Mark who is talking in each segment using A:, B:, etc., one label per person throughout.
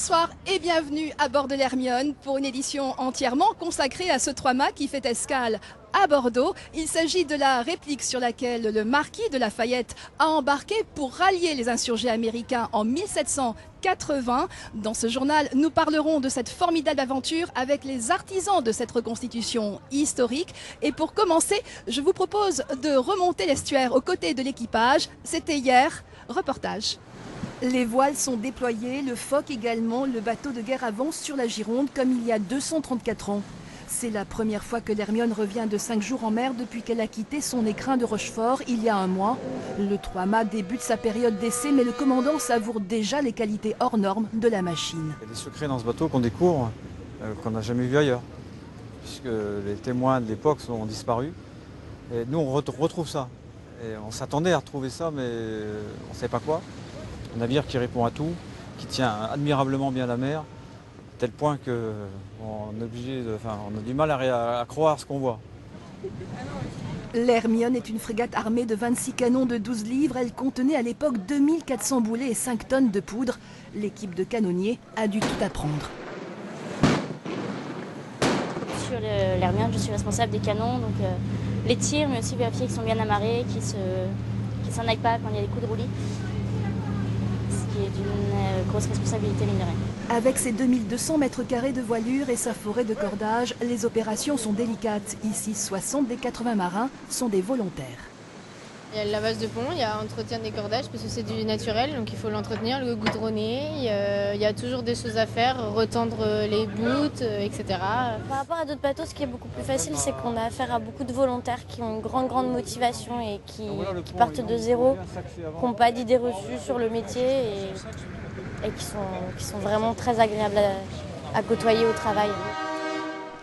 A: Bonsoir et bienvenue à bord de l'Hermione pour une édition entièrement consacrée à ce 3-mâts qui fait escale à Bordeaux. Il s'agit de la réplique sur laquelle le marquis de Lafayette a embarqué pour rallier les insurgés américains en 1780. Dans ce journal, nous parlerons de cette formidable aventure avec les artisans de cette reconstitution historique. Et pour commencer, je vous propose de remonter l'estuaire aux côtés de l'équipage. C'était hier, reportage. Les voiles sont déployées, le Phoque également, le bateau de guerre avance sur la Gironde comme il y a 234 ans. C'est la première fois que l'Hermione revient de 5 jours en mer depuis qu'elle a quitté son écrin de Rochefort il y a un mois. Le 3-mâts débute sa période d'essai, mais le commandant savoure déjà les qualités hors normes de la machine.
B: Il y a des secrets dans ce bateau qu'on découvre, qu'on n'a jamais vu ailleurs, puisque les témoins de l'époque ont disparu. Et nous, on retrouve ça. Et on s'attendait à retrouver ça, mais on ne savait pas quoi. Un navire qui répond à tout, qui tient admirablement bien la mer, à tel point qu'on on a du mal à croire ce qu'on voit.
A: L'Hermione est une frégate armée de 26 canons de 12 livres. Elle contenait à l'époque 2400 boulets et 5 tonnes de poudre. L'équipe de canonniers a dû tout apprendre.
C: Sur l'Hermione, je suis responsable des canons, donc les tirs, mais aussi vérifier qu'ils sont bien amarrés, qu'ils ne s'en aillent pas quand il y a des coups de roulis. Ce qui est d'une grosse responsabilité, mine de rien.
A: Avec ses 2200 mètres carrés de voilure et sa forêt de cordage, les opérations sont délicates. Ici, 60 des 80 marins sont des volontaires.
D: Il y a le lavage de pont, il y a l'entretien des cordages parce que c'est du naturel, donc il faut l'entretenir, le goudronner. Il y a toujours des choses à faire, retendre les bouts, etc.
C: Par rapport à d'autres bateaux, ce qui est beaucoup plus facile, c'est qu'on a affaire à beaucoup de volontaires qui ont une grande motivation et qui partent de zéro, qui n'ont pas d'idées reçues sur le métier et qui sont vraiment très agréables à côtoyer au travail.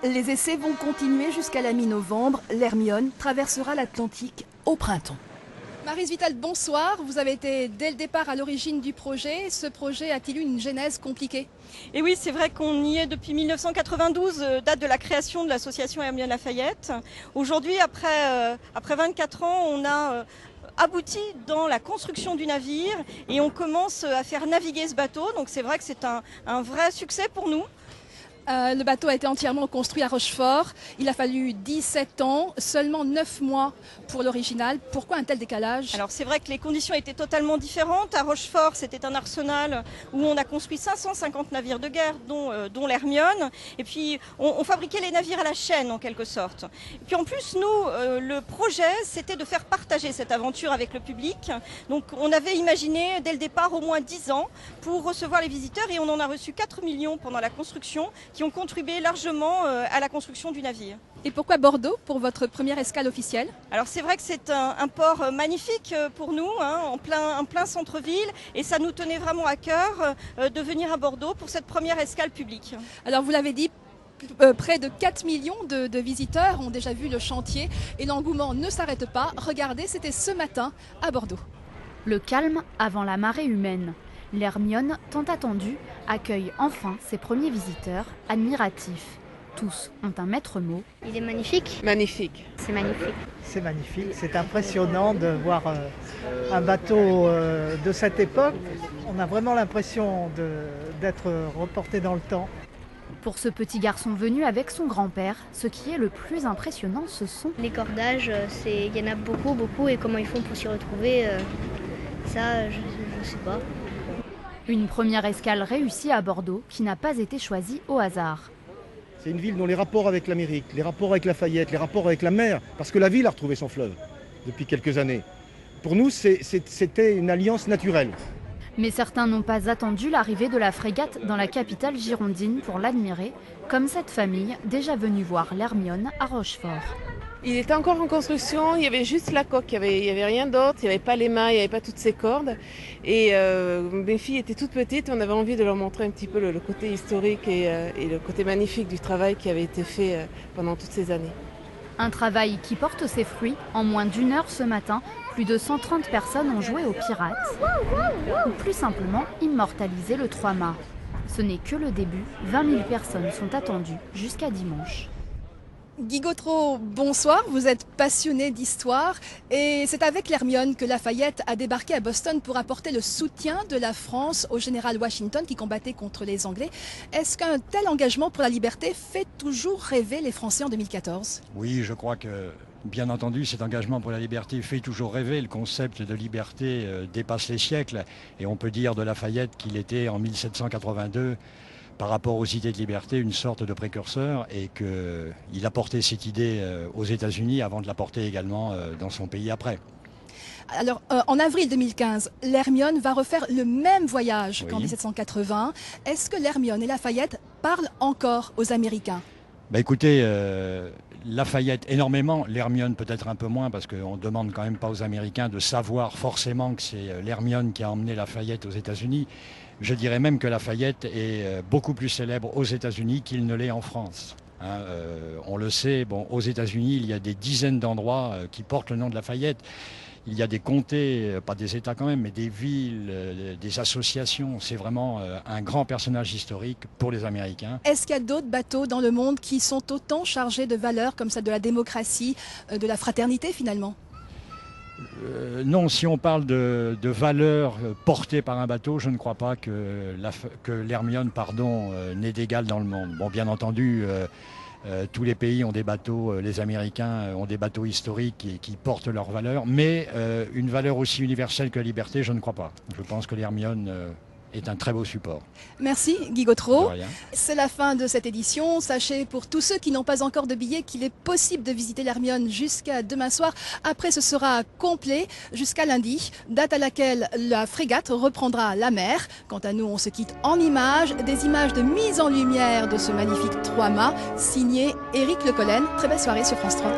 A: Les essais vont continuer jusqu'à la mi-novembre. L'Hermione traversera l'Atlantique au printemps. Maryse Vital, bonsoir. Vous avez été dès le départ à l'origine du projet. Ce projet a-t-il eu une genèse compliquée?
E: Et oui, c'est vrai qu'on y est depuis 1992, date de la création de l'association Hermione Lafayette. Aujourd'hui, après 24 ans, on a abouti dans la construction du navire et on commence à faire naviguer ce bateau. Donc c'est vrai que c'est un vrai succès pour nous.
A: Le bateau a été entièrement construit à Rochefort. Il a fallu 17 ans, seulement 9 mois pour l'original. Pourquoi un tel décalage?
E: Alors c'est vrai que les conditions étaient totalement différentes. À Rochefort, c'était un arsenal où on a construit 550 navires de guerre, dont l'Hermione. Et puis on fabriquait les navires à la chaîne en quelque sorte. Et puis en plus, nous, le projet, c'était de faire partager cette aventure avec le public. Donc on avait imaginé dès le départ au moins 10 ans pour recevoir les visiteurs et on en a reçu 4 millions pendant la construction, qui ont contribué largement à la construction du navire.
A: Et pourquoi Bordeaux pour votre première escale officielle?
E: Alors c'est vrai que c'est un port magnifique pour nous, en plein centre-ville, et ça nous tenait vraiment à cœur de venir à Bordeaux pour cette première escale publique.
A: Alors vous l'avez dit, près de 4 millions de visiteurs ont déjà vu le chantier et l'engouement ne s'arrête pas. Regardez, c'était ce matin à Bordeaux.
F: Le calme avant la marée humaine. L'Hermione, tant attendue, accueille enfin ses premiers visiteurs, admiratifs. Tous ont un maître mot.
G: Il est magnifique.
H: Magnifique.
G: C'est magnifique.
I: C'est magnifique, c'est impressionnant de voir un bateau de cette époque. On a vraiment l'impression d'être reporté dans le temps.
F: Pour ce petit garçon venu avec son grand-père, ce qui est le plus impressionnant, ce sont
G: Les cordages, il y en a beaucoup, et comment ils font pour s'y retrouver, ça, je sais pas.
F: Une première escale réussie à Bordeaux qui n'a pas été choisie au hasard.
J: C'est une ville dont les rapports avec l'Amérique, les rapports avec Lafayette, les rapports avec la mer, parce que la ville a retrouvé son fleuve depuis quelques années. Pour nous, c'était une alliance naturelle.
F: Mais certains n'ont pas attendu l'arrivée de la frégate dans la capitale girondine pour l'admirer, comme cette famille déjà venue voir l'Hermione à Rochefort.
H: Il était encore en construction, il y avait juste la coque, il y avait rien d'autre, il n'y avait pas les mâts, il n'y avait pas toutes ces cordes. Et mes filles étaient toutes petites, on avait envie de leur montrer un petit peu le côté historique et le côté magnifique du travail qui avait été fait pendant toutes ces années.
F: Un travail qui porte ses fruits. En moins d'1 heure ce matin, plus de 130 personnes ont joué aux pirates, ou plus simplement immortalisé le 3-mâts. Ce n'est que le début, 20 000 personnes sont attendues jusqu'à dimanche.
A: Guy Gautreau, bonsoir, vous êtes passionné d'histoire et c'est avec l'Hermione que Lafayette a débarqué à Boston pour apporter le soutien de la France au général Washington qui combattait contre les Anglais. Est-ce qu'un tel engagement pour la liberté fait toujours rêver les Français en 2014 ?
K: Oui, je crois que, bien entendu, cet engagement pour la liberté fait toujours rêver. Le concept de liberté dépasse les siècles et on peut dire de Lafayette qu'il était en 1782 par rapport aux idées de liberté, une sorte de précurseur et qu'il a porté cette idée aux États-Unis avant de la porter également dans son pays après.
A: Alors, en avril 2015, l'Hermione va refaire le même voyage qu'en 1780. Est-ce que l'Hermione et Lafayette parlent encore aux Américains ?
K: Écoutez, Lafayette énormément, l'Hermione peut-être un peu moins parce qu'on ne demande quand même pas aux Américains de savoir forcément que c'est l'Hermione qui a emmené Lafayette aux États-Unis. Je dirais même que Lafayette est beaucoup plus célèbre aux États-Unis qu'il ne l'est en France. On le sait, aux États-Unis, il y a des dizaines d'endroits qui portent le nom de Lafayette. Il y a des comtés, pas des États quand même, mais des villes, des associations. C'est vraiment un grand personnage historique pour les Américains.
A: Est-ce qu'il y a d'autres bateaux dans le monde qui sont autant chargés de valeurs comme ça, de la démocratie, de la fraternité finalement ?
K: Non, si on parle de valeurs portées par un bateau, je ne crois pas que l'Hermione n'ait d'égal dans le monde. Bon, bien entendu, tous les pays ont des bateaux, les Américains ont des bateaux historiques qui portent leurs valeurs, mais une valeur aussi universelle que la liberté, je ne crois pas. Je pense que l'Hermione est un très beau support.
A: Merci Guy Gautreau. C'est la fin de cette édition. Sachez pour tous ceux qui n'ont pas encore de billets qu'il est possible de visiter l'Hermione jusqu'à demain soir. Après ce sera complet jusqu'à lundi, date à laquelle la frégate reprendra la mer. Quant à nous, on se quitte en images, des images de mise en lumière de ce magnifique 3-mâts signé Éric Le Collen. Très belle soirée sur France 3.